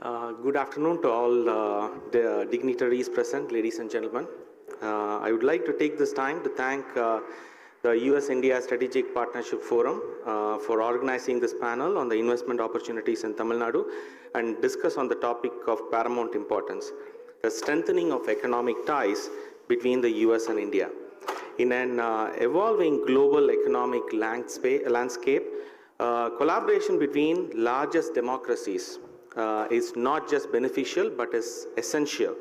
Good afternoon to all the dignitaries present, ladies and gentlemen. I would like to take this time to thank the US-India Strategic Partnership Forum for organizing this panel on the investment opportunities in Tamil Nadu and discuss on the topic of paramount importance, the strengthening of economic ties between the US and India. In an evolving global economic landscape, collaboration between largest democracies is not just beneficial but is essential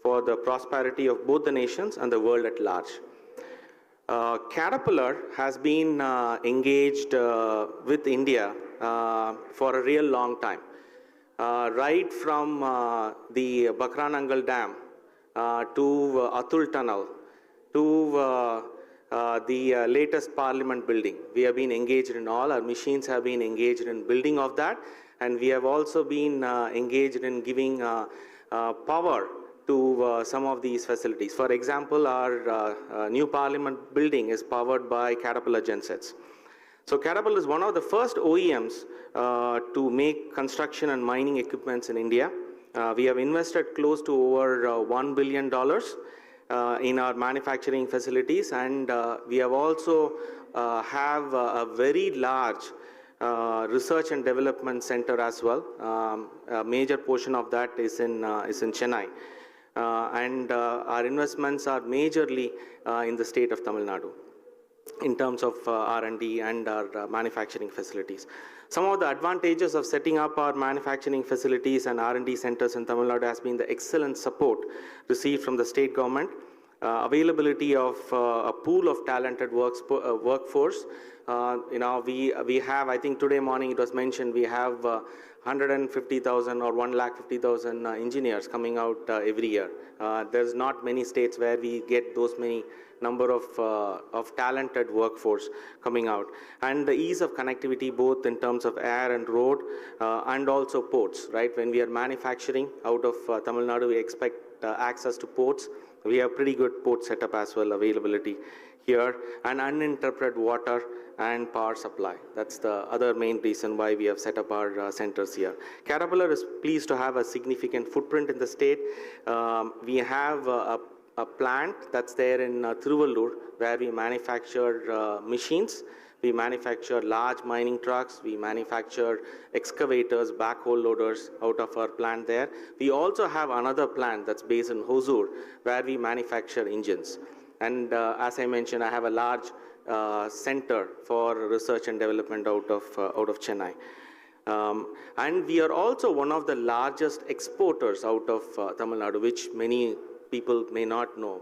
for the prosperity of both the nations and the world at large. Caterpillar has been engaged with India for a real long time. Right from the Bakranangal Dam to Atul Tunnel to the latest Parliament building. We have been engaged in all, our machines have been engaged in building of that, and we have also been engaged in giving power to some of these facilities. For example, our new Parliament building is powered by Caterpillar gensets. So Caterpillar is one of the first OEMs to make construction and mining equipments in India. We have invested close to over $1 billion in our manufacturing facilities, and we have also have a very large research and development center as well. A major portion of that is in Chennai. And our investments are majorly in the state of Tamil Nadu in terms of R&D and our manufacturing facilities. Some of the advantages of setting up our manufacturing facilities and R&D centers in Tamil Nadu has been the excellent support received from the state government, availability of a pool of talented workforce. We have, I think today morning it was mentioned, we have 150,000 or 150,000 engineers coming out every year. There's not many states where we get those many number of talented workforce coming out. And the ease of connectivity both in terms of air and road and also ports, right? When we are manufacturing out of Tamil Nadu, we expect access to ports. We have pretty good port setup as well, availability here, and uninterrupted water and power supply. That's the other main reason why we have set up our centers here. Caterpillar is pleased to have a significant footprint in the state. We have a plant that's there in Thiruvallur where we manufacture machines. We manufacture large mining trucks. We manufacture excavators, backhoe loaders out of our plant there. We also have another plant that's based in Hosur where we manufacture engines. And as I mentioned, I have a large center for research and development out of Chennai. And we are also one of the largest exporters out of Tamil Nadu, which many people may not know.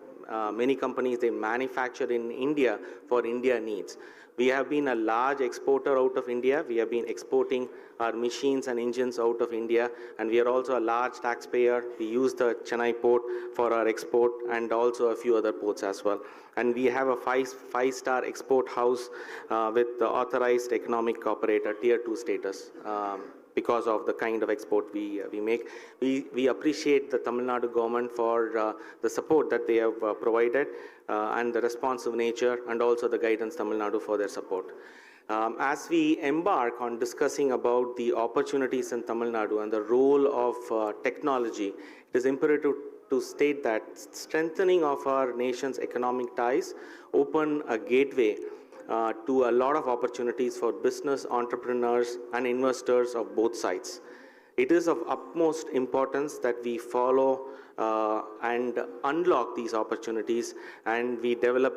Many companies, they manufacture in India for India needs. We have been a large exporter out of India. We have been exporting our machines and engines out of India, and we are also a large taxpayer. We use the Chennai port for our export and also a few other ports as well. And we have a five-star export house with the authorized economic operator, Tier 2 status. Because of the kind of export we make. We appreciate the Tamil Nadu government for the support that they have provided and the responsive nature and also the guidance Tamil Nadu for their support. As we embark on discussing about the opportunities in Tamil Nadu and the role of technology, it is imperative to state that strengthening of our nation's economic ties open a gateway to a lot of opportunities for business entrepreneurs and investors of both sides. It is of utmost importance that we follow and unlock these opportunities and we develop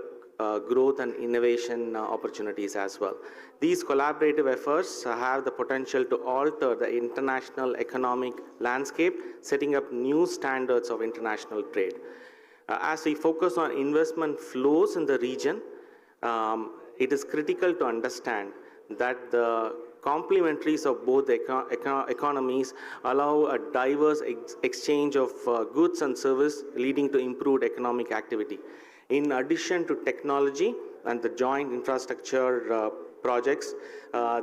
growth and innovation opportunities as well. These collaborative efforts have the potential to alter the international economic landscape, setting up new standards of international trade. As we focus on investment flows in the region, it is critical to understand that the complementaries of both economies allow a diverse exchange of goods and service leading to improved economic activity. In addition to technology and the joint infrastructure projects,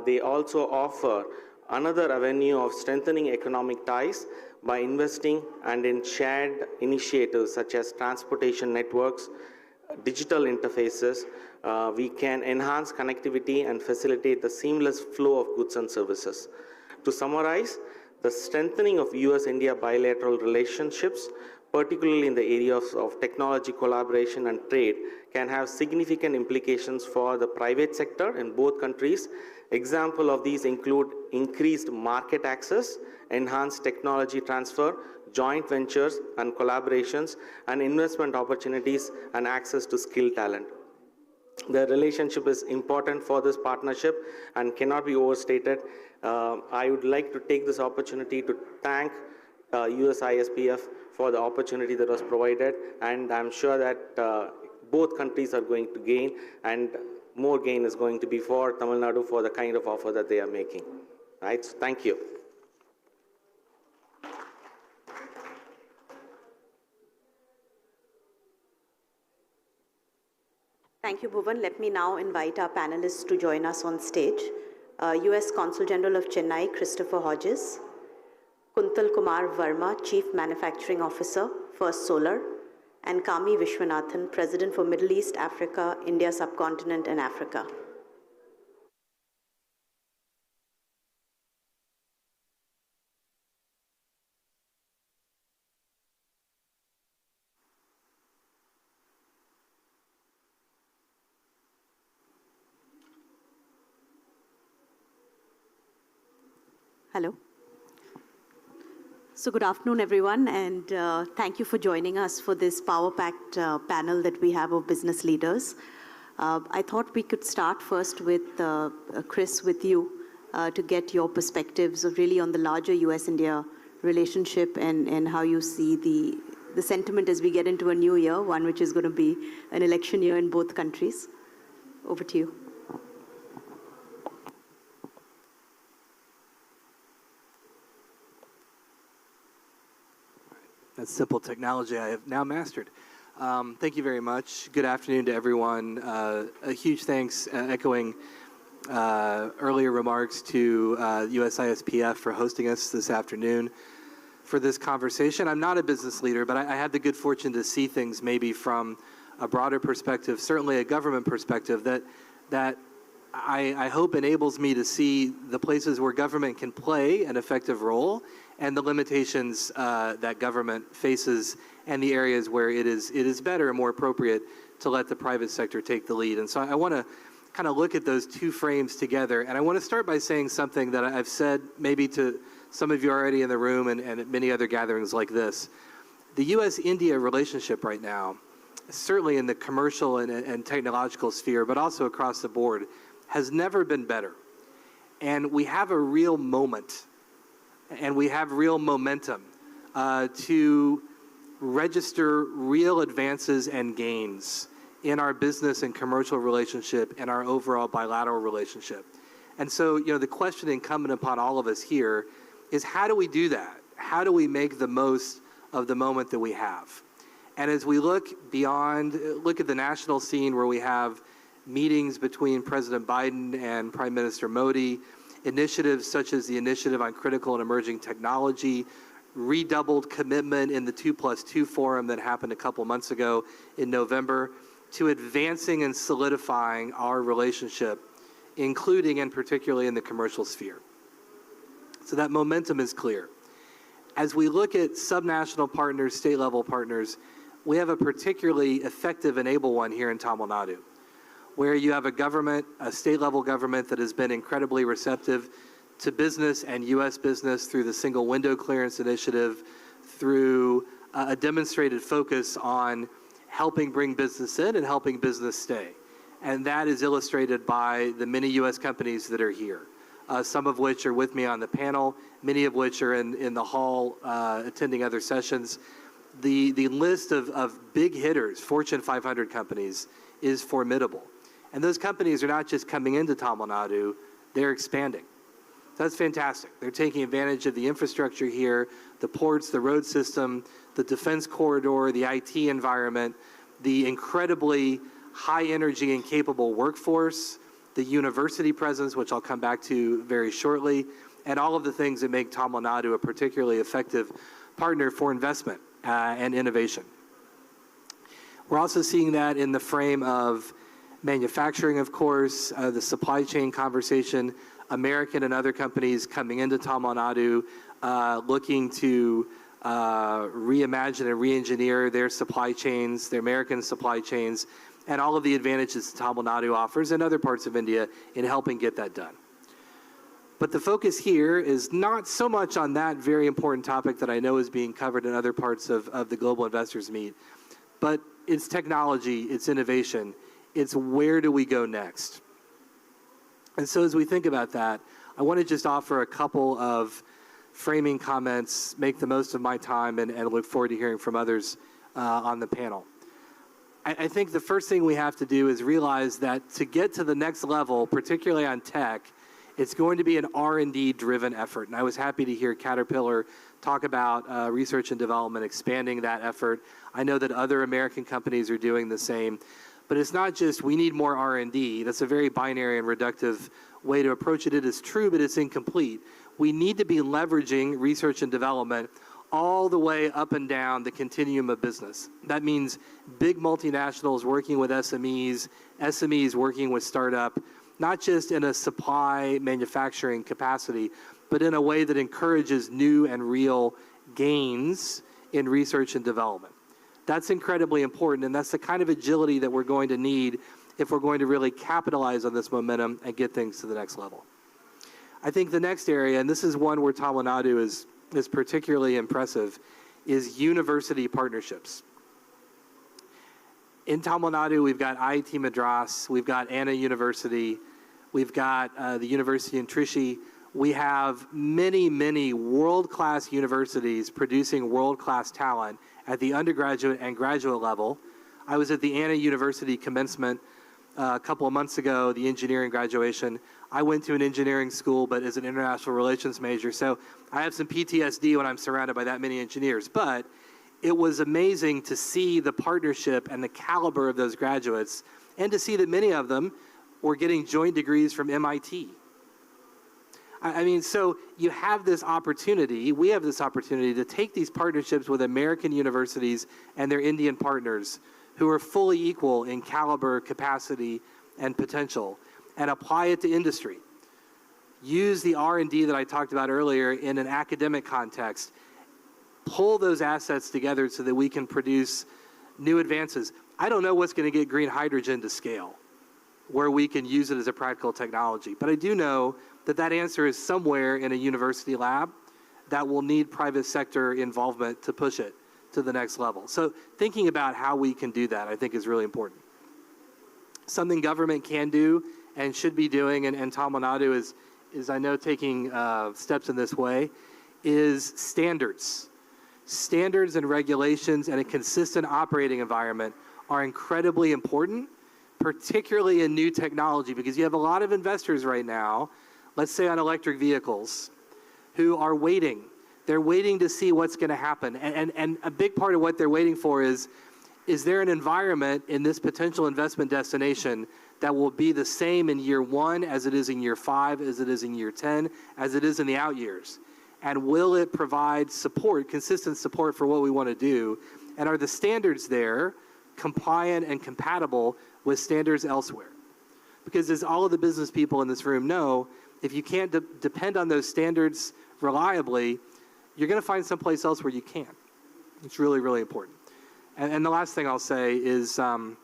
they also offer another avenue of strengthening economic ties by investing and in shared initiatives such as transportation networks, digital interfaces. We can enhance connectivity and facilitate the seamless flow of goods and services. To summarize, The strengthening of US-India bilateral relationships, particularly in the areas of technology collaboration and trade, can have significant implications for the private sector in both countries. Examples of these include increased market access, enhanced technology transfer, joint ventures and collaborations, and investment opportunities and access to skilled talent. The relationship is important for this partnership and cannot be overstated. I would like to take this opportunity to thank US ISPF for the opportunity that was provided, and I'm sure that both countries are going to gain, and more gain is going to be for Tamil Nadu for the kind of offer that they are making. Right? So thank you. Thank you, Bhuvan. Let me now invite our panelists to join us on stage. U.S. Consul General of Chennai, Christopher Hodges. Kuntal Kumar Verma, Chief Manufacturing Officer, First Solar. And Kami Vishwanathan, President for Middle East, Africa, India Subcontinent, and Africa. Hello. So good afternoon, everyone, and thank you for joining us for this power-packed panel that we have of business leaders. I thought we could start first with Chris, with you, to get your perspectives of really on the larger US-India relationship and how you see the sentiment as we get into a new year, one which is going to be an election year in both countries. Over to you. That's simple technology I have now mastered. Thank you very much. Good afternoon to everyone. A huge thanks, echoing earlier remarks, to US ISPF for hosting us this afternoon for this conversation. I'm not a business leader, but I had the good fortune to see things maybe from a broader perspective, certainly a government perspective, that I hope enables me to see the places where government can play an effective role and the limitations that government faces and the areas where it is better and more appropriate to let the private sector take the lead. And so I want to kind of look at those two frames together. And I want to start by saying something that I've said maybe to some of you already in the room and at many other gatherings like this. The US-India relationship right now, certainly in the commercial and technological sphere, but also across the board, has never been better. And we have a real moment, and we have real momentum to register real advances and gains in our business and commercial relationship and our overall bilateral relationship. And so, the question incumbent upon all of us here is, how do we do that? How do we make the most of the moment that we have? And as we look at the national scene where we have meetings between President Biden and Prime Minister Modi, initiatives such as the Initiative on Critical and Emerging Technology, redoubled commitment in the 2+2 forum that happened a couple months ago in November, to advancing and solidifying our relationship, including and particularly in the commercial sphere. So that momentum is clear. As we look at subnational partners, state-level partners, we have a particularly effective and able one here in Tamil Nadu, where you have a state-level government that has been incredibly receptive to business and U.S. business through the Single Window Clearance Initiative, through a demonstrated focus on helping bring business in and helping business stay. And that is illustrated by the many U.S. companies that are here, some of which are with me on the panel, many of which are in the hall attending other sessions. The list of big hitters, Fortune 500 companies, is formidable. And those companies are not just coming into Tamil Nadu, they're expanding. That's fantastic. They're taking advantage of the infrastructure here, the ports, the road system, the defense corridor, the IT environment, the incredibly high energy and capable workforce, the university presence, which I'll come back to very shortly, and all of the things that make Tamil Nadu a particularly effective partner for investment and innovation. We're also seeing that in the frame of manufacturing, of course, the supply chain conversation, American and other companies coming into Tamil Nadu, looking to reimagine and re-engineer their supply chains, their American supply chains, and all of the advantages Tamil Nadu offers and other parts of India in helping get that done. But the focus here is not so much on that very important topic that I know is being covered in other parts of the Global Investors Meet, but it's technology, it's innovation, it's where do we go next? And so as we think about that, I want to just offer a couple of framing comments, make the most of my time, and look forward to hearing from others on the panel. I think the first thing we have to do is realize that to get to the next level, particularly on tech, it's going to be an R&D driven effort. And I was happy to hear Caterpillar talk about research and development, expanding that effort. I know that other American companies are doing the same. But it's not just we need more R&D. That's a very binary and reductive way to approach it. It is true, but it's incomplete. We need to be leveraging research and development all the way up and down the continuum of business. That means big multinationals working with SMEs, SMEs working with startup, not just in a supply manufacturing capacity, but in a way that encourages new and real gains in research and development. That's incredibly important, and that's the kind of agility that we're going to need if we're going to really capitalize on this momentum and get things to the next level. I think the next area, and this is one where Tamil Nadu is particularly impressive, is university partnerships. In Tamil Nadu, we've got IIT Madras, we've got Anna University, we've got the University in Trichy. We have many, many world-class universities producing world-class talent at the undergraduate and graduate level. I was at the Anna University commencement a couple of months ago, the engineering graduation. I went to an engineering school, but as an international relations major, so I have some PTSD when I'm surrounded by that many engineers. But it was amazing to see the partnership and the caliber of those graduates, and to see that many of them were getting joint degrees from MIT. I mean, so you have this opportunity, we have this opportunity to take these partnerships with American universities and their Indian partners who are fully equal in caliber, capacity, and potential, and apply it to industry. Use the R&D that I talked about earlier in an academic context. Pull those assets together so that we can produce new advances. I don't know what's going to get green hydrogen to scale, where we can use it as a practical technology. But I do know that that answer is somewhere in a university lab that will need private sector involvement to push it to the next level. So thinking about how we can do that, I think, is really important. Something government can do and should be doing, and Tamil Nadu is I know, taking steps in this way, is standards. Standards and regulations and a consistent operating environment are incredibly important, particularly in new technology, because you have a lot of investors right now, let's say on electric vehicles, who are waiting. They're waiting to see what's going to happen. And a big part of what they're waiting for is there an environment in this potential investment destination that will be the same in year 1 as it is in year 5, as it is in year 10, as it is in the out years? And will it provide support, consistent support for what we want to do? And are the standards there compliant and compatible with standards elsewhere? Because as all of the business people in this room know, if you can't depend on those standards reliably, you're going to find someplace else where you can. It's really, really important. And the last thing I'll say is, and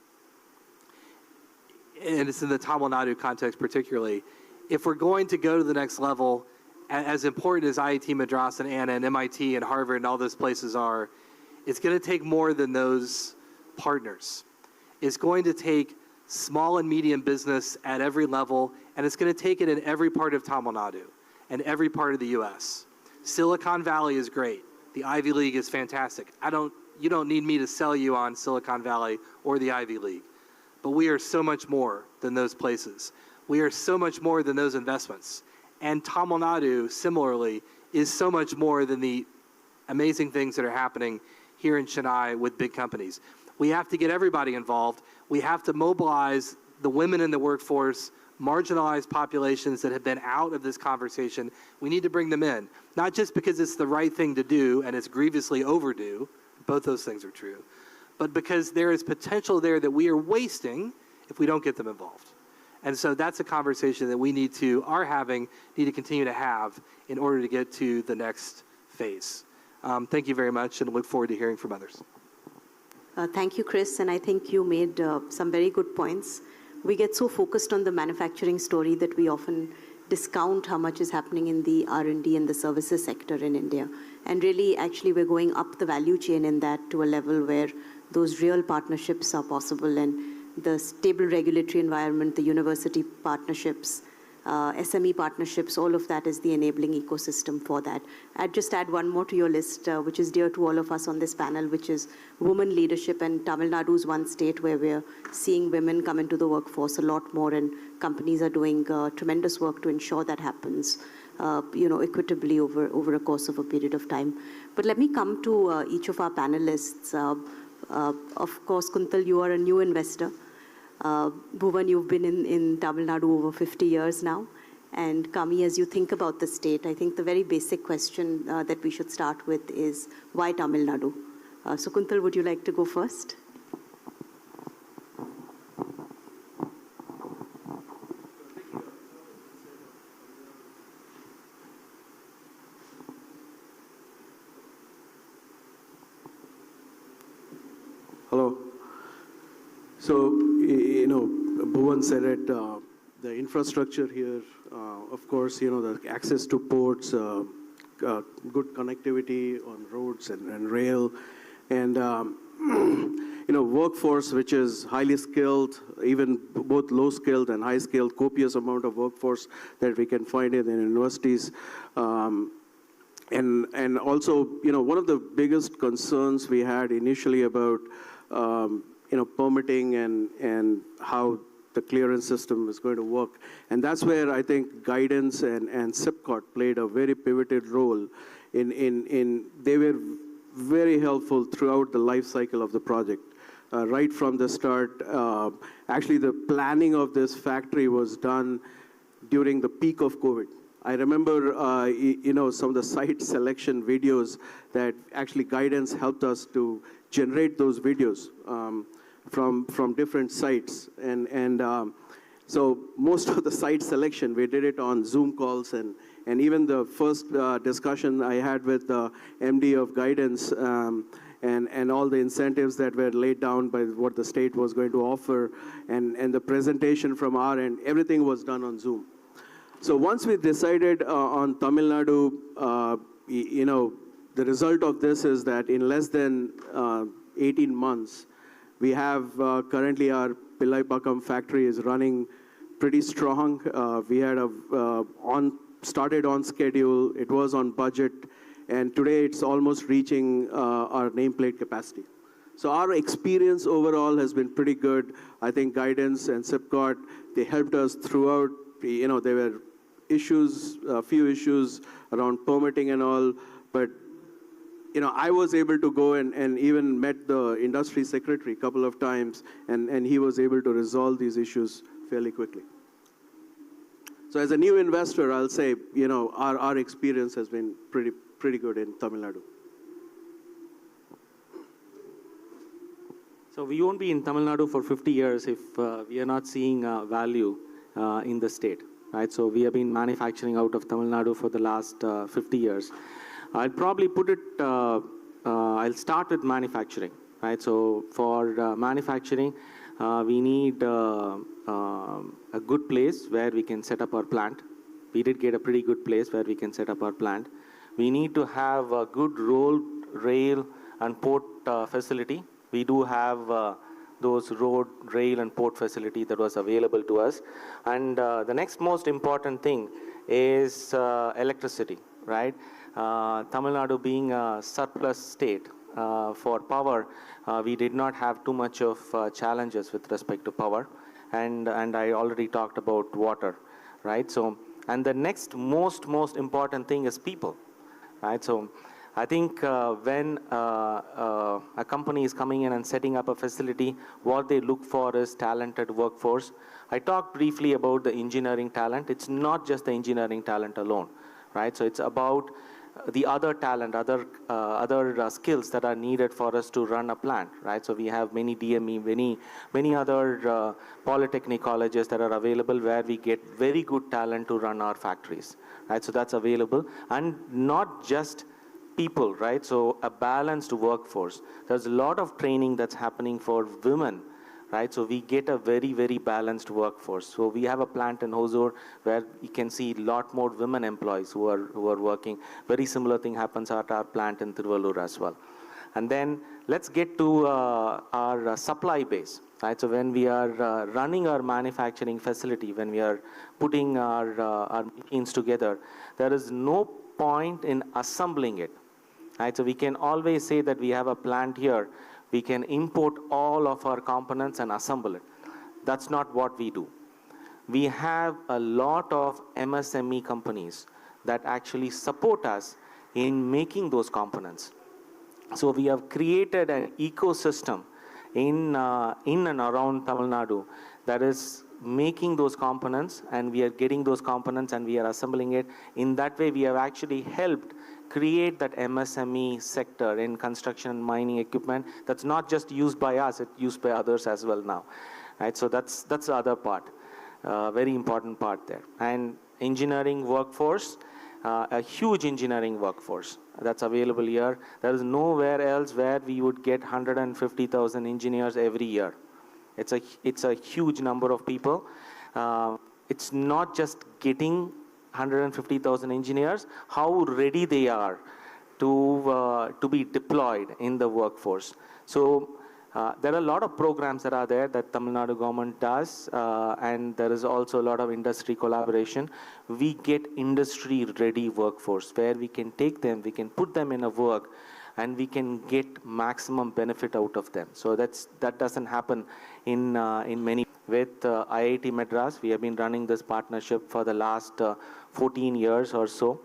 it's in the Tamil Nadu context particularly, if we're going to go to the next level, as important as IIT Madras and Anna and MIT and Harvard and all those places are, it's going to take more than those partners. It's going to take small and medium business at every level, and it's going to take it in every part of Tamil Nadu and every part of the U.S. Silicon Valley is great. The Ivy League is fantastic. You don't need me to sell you on Silicon Valley or the Ivy League. But we are so much more than those places. We are so much more than those investments. And Tamil Nadu, similarly, is so much more than the amazing things that are happening here in Chennai with big companies. We have to get everybody involved. We have to mobilize the women in the workforce, marginalized populations that have been out of this conversation. We need to bring them in, not just because it's the right thing to do and it's grievously overdue, both those things are true, but because there is potential there that we are wasting if we don't get them involved. And so that's a conversation that we need to continue to have in order to get to the next phase. Thank you very much, and look forward to hearing from others. Thank you, Chris, and I think you made some very good points. We get so focused on the manufacturing story that we often discount how much is happening in the R&D and the services sector in India. And really, actually, we're going up the value chain in that to a level where those real partnerships are possible, and the stable regulatory environment, the university partnerships, SME partnerships, all of that is the enabling ecosystem for that. I'd just add one more to your list, which is dear to all of us on this panel, which is women leadership. And Tamil Nadu is one state where we're seeing women come into the workforce a lot more, and companies are doing tremendous work to ensure that happens, equitably over a course of a period of time. But let me come to each of our panelists. Of course, Kuntal, you are a new investor. Bhuvan, you've been in Tamil Nadu over 50 years now. And Kami, as you think about the state, I think the very basic question that we should start with is, why Tamil Nadu? So Kuntal, would you like to go first? Hello. So, Bhuvan said it, the infrastructure here, of course, the access to ports, good connectivity on roads and rail, and, workforce which is highly skilled, even both low-skilled and high-skilled, copious amount of workforce that we can find in the universities. And also, one of the biggest concerns we had initially about permitting and how the clearance system is going to work. And that's where I think guidance and SIPCOT played a very pivotal role they were very helpful throughout the life cycle of the project. Right from the start, actually the planning of this factory was done during the peak of COVID. I remember, some of the site selection videos that actually guidance helped us to generate those videos from different sites. And so most of the site selection, we did it on Zoom calls, and even the first discussion I had with the MD of guidance and all the incentives that were laid down by what the state was going to offer, and the presentation from our end, everything was done on Zoom. So once we decided on Tamil Nadu, the result of this is that in less than 18 months, we have currently our Pillaipakam factory is running pretty strong. We had started on schedule, it was on budget, and today it's almost reaching our nameplate capacity. So our experience overall has been pretty good. I think guidance and SIPCOT, they helped us throughout. There were issues, a few issues around permitting and all, but I was able to go and even met the industry secretary a couple of times, and he was able to resolve these issues fairly quickly. So as a new investor, I'll say, our experience has been pretty good in Tamil Nadu. So we won't be in Tamil Nadu for 50 years if we are not seeing value in the state, right? So we have been manufacturing out of Tamil Nadu for the last 50 years. I'll probably put it, I'll start with manufacturing, right? So for manufacturing, we need a good place where we can set up our plant. We did get a pretty good place where we can set up our plant. We need to have a good road, rail, and port facility. We do have those road, rail, and port facility that was available to us. And the next most important thing is electricity, right? Tamil Nadu being a surplus state for power, we did not have too much of challenges with respect to power. And I already talked about water, right? So, and the next most important thing is people, right? So I think when a company is coming in and setting up a facility, what they look for is talented workforce. I talked briefly about the engineering talent. It's not just the engineering talent alone, right? So it's about the other talent, other skills that are needed for us to run a plant, right? So we have many DME, many other polytechnic colleges that are available where we get very good talent to run our factories, right? So that's available, and not just people, right? So a balanced workforce. There's a lot of training that's happening for women, right? So we get a very, very balanced workforce. So we have a plant in Hosur where you can see a lot more women employees who are working. Very similar thing happens at our plant in Tiruvallur as well. And then let's get to our supply base, right? So when we are running our manufacturing facility, when we are putting our machines together, there is no point in assembling it, right? So we can always say that we have a plant here. We can import all of our components and assemble it. That's not what we do. We have a lot of MSME companies that actually support us in making those components. So we have created an ecosystem in and around Tamil Nadu that is making those components, and we are getting those components and we are assembling it. In that way, we have actually helped create that MSME sector in construction and mining equipment that's not just used by us, it's used by others as well now, right? So that's the other part, very important part there. And engineering workforce, a huge engineering workforce that's available here. There is nowhere else where we would get 150,000 engineers every year. It's a huge number of people. It's not just getting 150,000 engineers, how ready they are to be deployed in the workforce. So there are a lot of programs that are there that Tamil Nadu government does, and there is also a lot of industry collaboration. We get industry-ready workforce where we can take them, we can put them in a work, and we can get maximum benefit out of them. So that doesn't happen in many. With IIT Madras, we have been running this partnership for the last 14 years or so,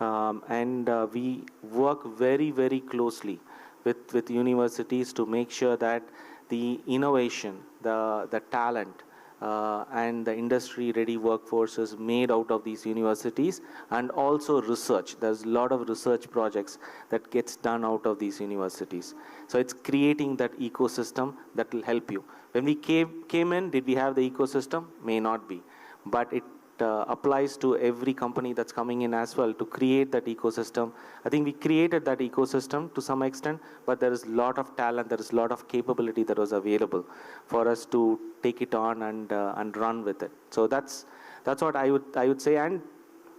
and we work very, very closely with universities to make sure that the innovation, the talent, and the industry-ready workforce is made out of these universities, and also research. There's a lot of research projects that gets done out of these universities. So it's creating that ecosystem that will help you. When we came in, did we have the ecosystem? May not be, but it applies to every company that's coming in as well to create that ecosystem. I think we created that ecosystem to some extent, but there is a lot of talent, there is a lot of capability that was available for us to take it on and run with it. So that's what I would say. And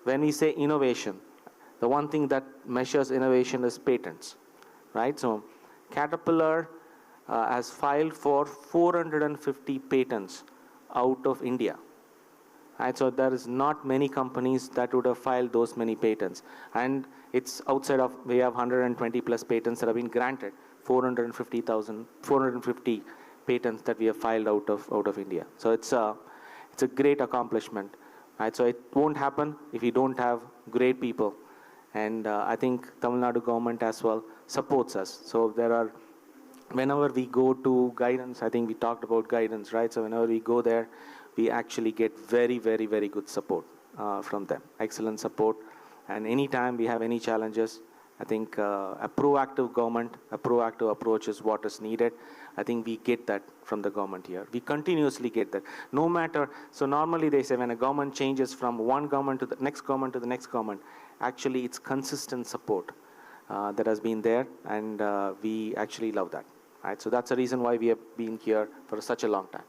when we say innovation, the one thing that measures innovation is patents, right? So Caterpillar has filed for 450 patents out of India. Right, so there is not many companies that would have filed those many patents. And it's outside of, we have 120 plus patents that have been granted, 450 patents that we have filed out of India. So it's a great accomplishment. Right, so it won't happen if you don't have great people. And I think Tamil Nadu government as well supports us. So there are, whenever we go to guidance, I think we talked about guidance, right? So whenever we go there, we actually get very, very, very good support from them, excellent support. And anytime we have any challenges, I think a proactive government, a proactive approach is what is needed. I think we get that from the government here. We continuously get that. No matter, so normally they say when a government changes from one government to the next government to the next government, actually it's consistent support that has been there, and we actually love that. Right? So that's the reason why we have been here for such a long time.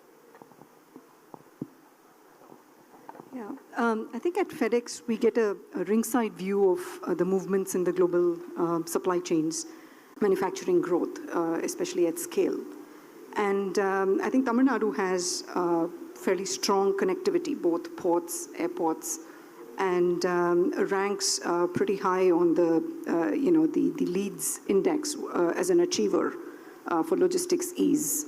Yeah, I think at FedEx, we get a ringside view of the movements in the global supply chains, manufacturing growth, especially at scale. And I think Tamil Nadu has fairly strong connectivity, both ports, airports, and ranks pretty high on the leads index as an achiever for logistics ease.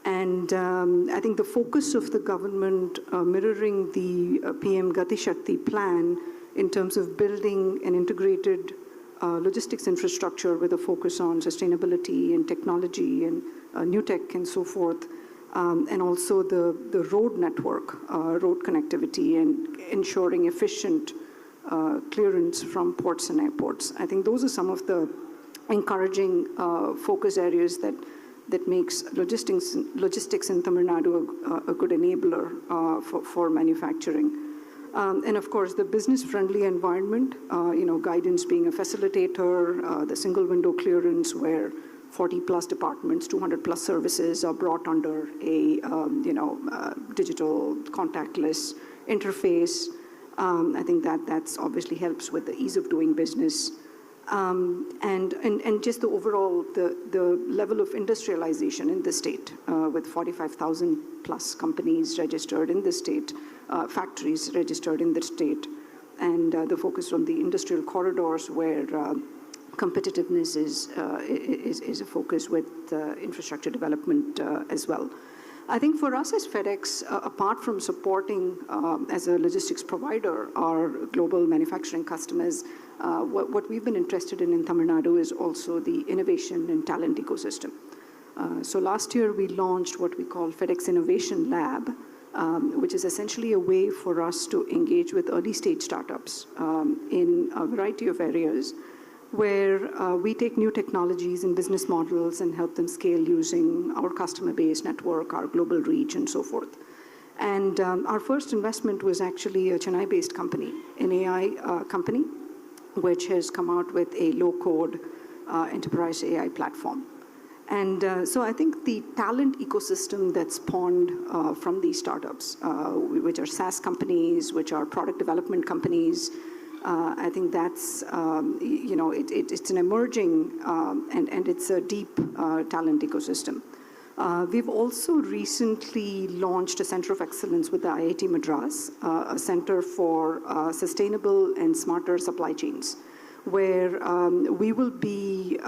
And I think the focus of the government mirroring the PM Gati Shakti plan in terms of building an integrated logistics infrastructure with a focus on sustainability and technology and new tech and so forth, and also the road network, road connectivity, and ensuring efficient clearance from ports and airports. I think those are some of the encouraging focus areas that makes logistics in Tamil Nadu a good enabler for manufacturing. And of course, the business-friendly environment, guidance being a facilitator, the single window clearance where 40-plus departments, 200-plus services are brought under a, digital contactless interface. I think that's obviously helps with the ease of doing business. And just the overall, the level of industrialization in the state, with 45,000 plus companies registered in the state, factories registered in the state, and the focus on the industrial corridors where competitiveness is a focus with infrastructure development as well. I think for us as FedEx, apart from supporting as a logistics provider our global manufacturing customers, what we've been interested in Tamil Nadu is also the innovation and talent ecosystem. So last year we launched what we call FedEx Innovation Lab, which is essentially a way for us to engage with early stage startups in a variety of areas where we take new technologies and business models and help them scale using our customer base network, our global reach, and so forth. And our first investment was actually a Chennai-based company, an AI company, which has come out with a low-code enterprise AI platform. And so I think the talent ecosystem that's spawned from these startups, which are SaaS companies, which are product development companies, I think that's, it's an emerging and it's a deep talent ecosystem. We've also recently launched a Center of Excellence with the IIT Madras, a Center for Sustainable and Smarter Supply Chains, where we will be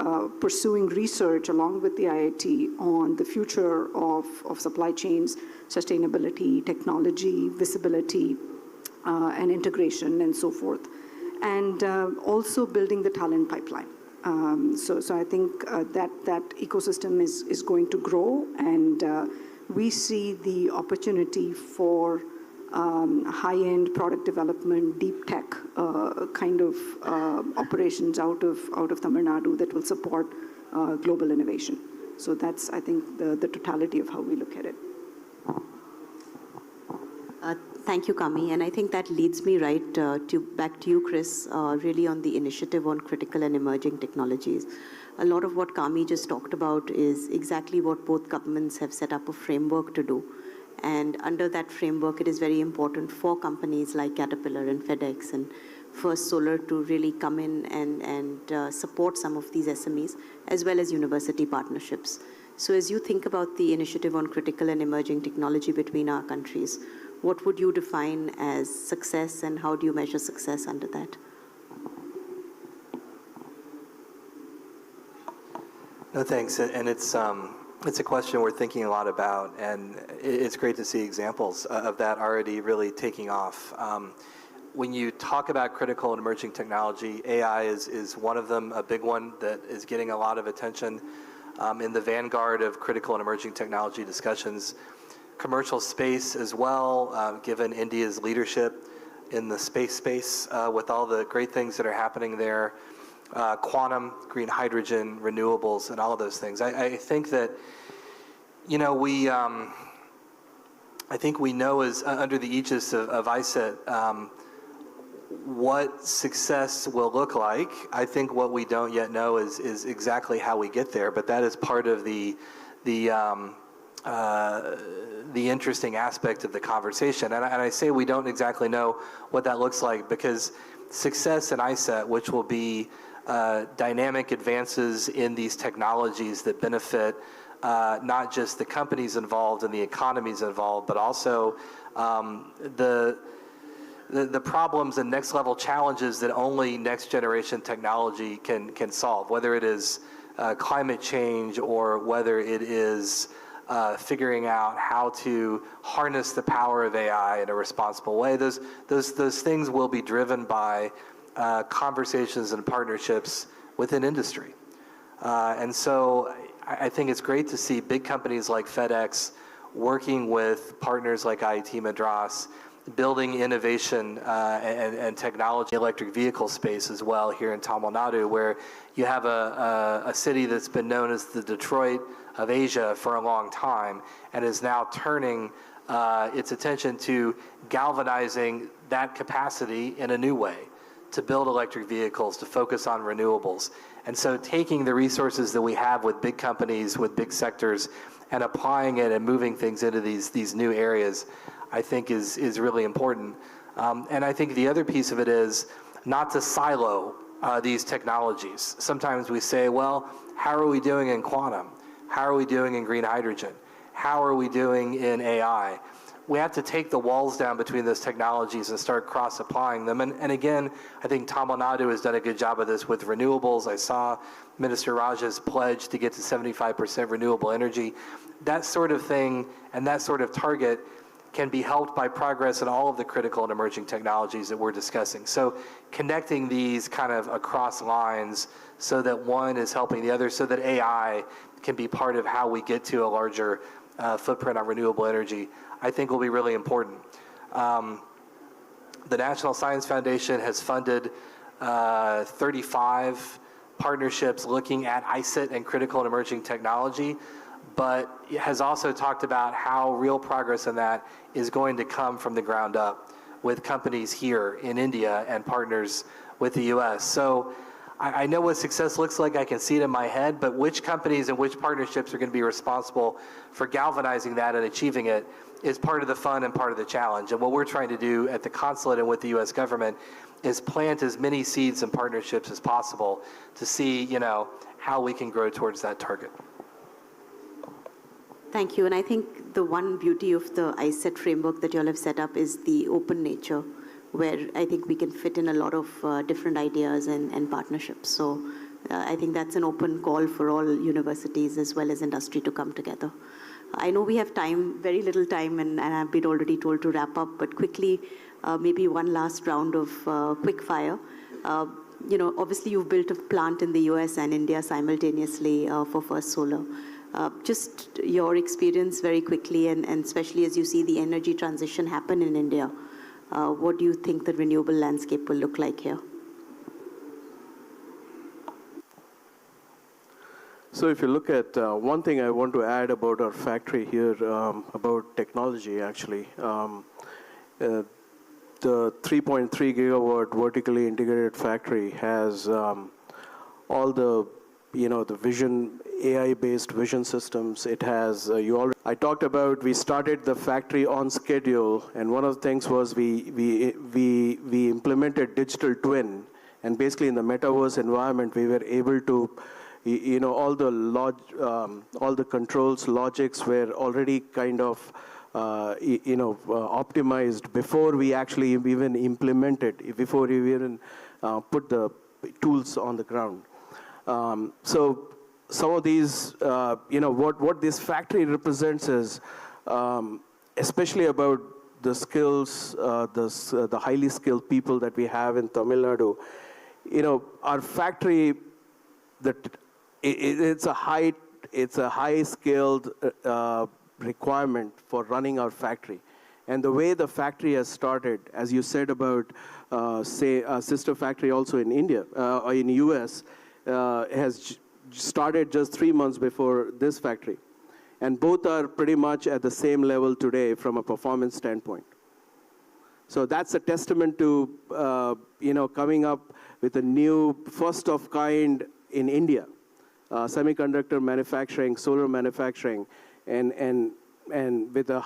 pursuing research along with the IIT on the future of supply chains, sustainability, technology, visibility, and integration, and so forth. And also building the talent pipeline. So I think that ecosystem is going to grow, and we see the opportunity for high-end product development, deep tech kind of operations out of Tamil Nadu that will support global innovation. So that's, I think, the totality of how we look at it. Thank you, Kami. And I think that leads me right back to you, Chris, really on the initiative on critical and emerging technologies. A lot of what Kami just talked about is exactly what both governments have set up a framework to do. And under that framework, it is very important for companies like Caterpillar and FedEx and First Solar to really come in and support some of these SMEs, as well as university partnerships. So as you think about the initiative on critical and emerging technology between our countries, what would you define as success, and how do you measure success under that? No, thanks. And it's a question we're thinking a lot about, and it's great to see examples of that already really taking off. When you talk about critical and emerging technology, AI is one of them, a big one that is getting a lot of attention in the vanguard of critical and emerging technology discussions. Commercial space as well, given India's leadership in the space with all the great things that are happening there, quantum, green hydrogen, renewables, and all of those things. I think that, I think we know as under the aegis of ISET what success will look like. I think what we don't yet know is exactly how we get there, but that is part of the interesting aspect of the conversation. And I say we don't exactly know what that looks like because success in ISET, which will be dynamic advances in these technologies that benefit not just the companies involved and the economies involved, but also the problems and next level challenges that only next generation technology can solve, whether it is climate change or whether it is figuring out how to harness the power of AI in a responsible way. Those things will be driven by conversations and partnerships within industry. And so I think it's great to see big companies like FedEx working with partners like IIT Madras building innovation and technology electric vehicle space as well here in Tamil Nadu, where you have a city that's been known as the Detroit of Asia for a long time and is now turning its attention to galvanizing that capacity in a new way to build electric vehicles, to focus on renewables. And so taking the resources that we have with big companies, with big sectors, and applying it and moving things into these new areas, I think is really important. And I think the other piece of it is not to silo these technologies. Sometimes we say, well, how are we doing in quantum? How are we doing in green hydrogen? How are we doing in AI? We have to take the walls down between those technologies and start cross-applying them. And again, I think Tamil Nadu has done a good job of this with renewables. I saw Minister Raja's pledge to get to 75% renewable energy. That sort of thing and that sort of target can be helped by progress in all of the critical and emerging technologies that we're discussing. So connecting these kind of across lines so that one is helping the other, so that AI can be part of how we get to a larger footprint on renewable energy, I think will be really important. The National Science Foundation has funded 35 partnerships looking at ICT and critical and emerging technology, but it has also talked about how real progress in that is going to come from the ground up with companies here in India and partners with the US. So I know what success looks like, I can see it in my head, but which companies and which partnerships are going to be responsible for galvanizing that and achieving it is part of the fun and part of the challenge. And what we're trying to do at the consulate and with the US government is plant as many seeds and partnerships as possible to see, how we can grow towards that target. Thank you. And I think the one beauty of the ICT framework that you all have set up is the open nature, where I think we can fit in a lot of different ideas and partnerships. So I think that's an open call for all universities as well as industry to come together. I know we have time, very little time, and I've been already told to wrap up, but quickly, maybe one last round of quick fire. Obviously you've built a plant in the US and India simultaneously for First Solar. Just your experience very quickly, and especially as you see the energy transition happen in India, what do you think the renewable landscape will look like here? So if you look at one thing I want to add about our factory here, about technology actually, the 3.3 gigawatt vertically integrated factory has all the, the vision, AI-based vision systems. It has, I talked about, we started the factory on schedule, and one of the things was we implemented digital twin, and basically in the metaverse environment, we were able to, all the controls, logics were already kind of, optimized before we actually even implemented, before we even put the tools on the ground. So some of these, what this factory represents is, especially about the skills, the highly skilled people that we have in Tamil Nadu. Our factory, it's a high skilled requirement for running our factory. And the way the factory has started, as you said about, say, a sister factory also in India, or in US, has started just 3 months before this factory. And both are pretty much at the same level today from a performance standpoint. So that's a testament to, coming up with a new first of kind in India, semiconductor manufacturing, solar manufacturing, and with the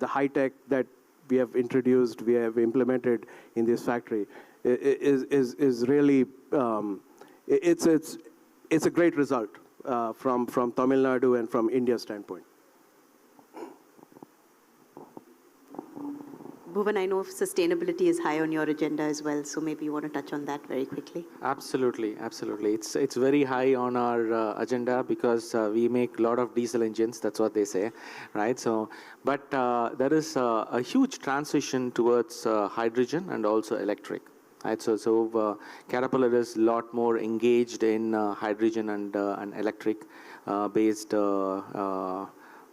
high tech that we have introduced, we have implemented in this factory, is really, it's a great result from Tamil Nadu and from India's standpoint. Bhuvan, I know sustainability is high on your agenda as well, so maybe you want to touch on that very quickly. Absolutely. It's very high on our agenda because we make a lot of diesel engines. That's what they say, right? So, but there is a huge transition towards hydrogen and also electric. Right, so Caterpillar is a lot more engaged in hydrogen and electric based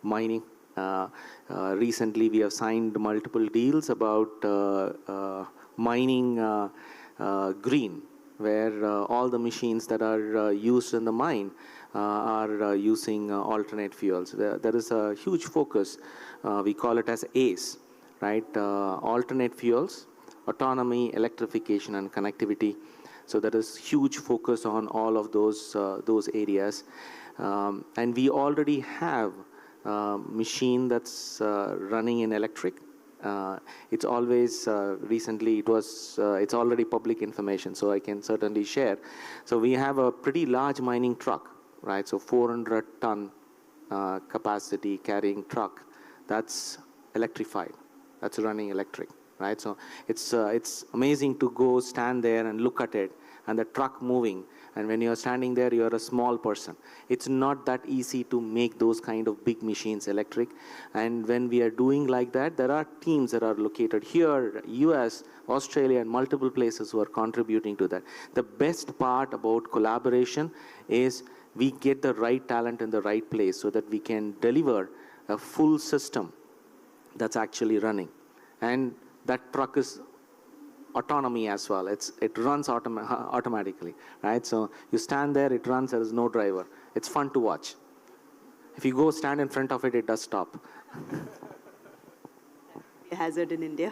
mining Recently, we have signed multiple deals about mining green, where all the machines that are used in the mine are using alternate fuels. There is a huge focus. We call it as ACE, right? Alternate fuels, autonomy, electrification, and connectivity. So there is huge focus on all of those areas. And we already have a machine that's running in electric. It's always, recently it's already public information, so I can certainly share. So we have a pretty large mining truck, right? So 400-ton capacity carrying truck that's electrified, that's running electric, right? So it's amazing to go stand there and look at it and the truck moving. And when you're standing there, you're a small person. It's not that easy to make those kind of big machines electric. And when we are doing like that, there are teams that are located here, US, Australia, and multiple places who are contributing to that. The best part about collaboration is we get the right talent in the right place so that we can deliver a full system that's actually running. And that truck is autonomy as well. It runs automatically, right? So you stand there, it runs, there is no driver. It's fun to watch. If you go stand in front of it, it does stop. A hazard in India.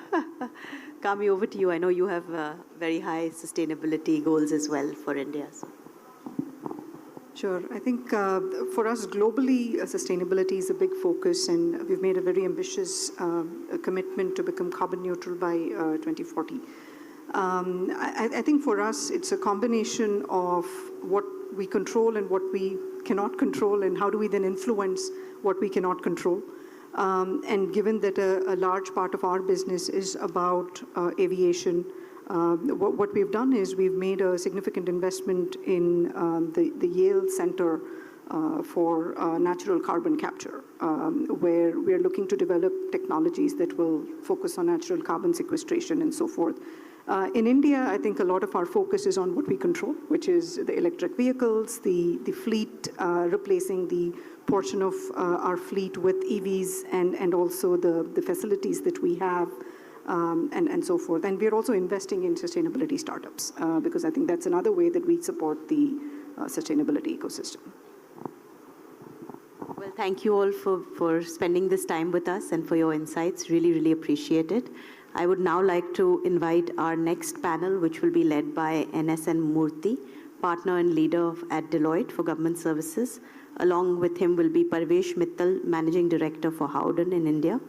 Kami, over to you. I know you have very high sustainability goals as well for India. So. Sure. I think for us globally, sustainability is a big focus, and we've made a very ambitious commitment to become carbon neutral by 2040. I think for us, it's a combination of what we control and what we cannot control, and how do we then influence what we cannot control. And given that a large part of our business is about aviation, what we've done is we've made a significant investment in the Yale Center for Natural Carbon Capture, where we're looking to develop technologies that will focus on natural carbon sequestration and so forth. In India, I think a lot of our focus is on what we control, which is the electric vehicles, the fleet, replacing the portion of our fleet with EVs, and also the facilities that we have, and so forth. And we're also investing in sustainability startups, because I think that's another way that we support the sustainability ecosystem. Well, thank you all for spending this time with us and for your insights. Really, really appreciate it. I would now like to invite our next panel, which will be led by NSN Murthy, partner and leader at Deloitte for Government Services. Along with him will be Parvesh Mittal, Managing Director for Howden in India,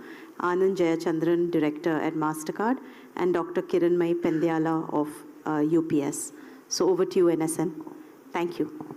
Anand Jayachandran, Director at MasterCard, and Dr. Kiranmai Pendyala of UPS. So over to you, NSN. Thank you.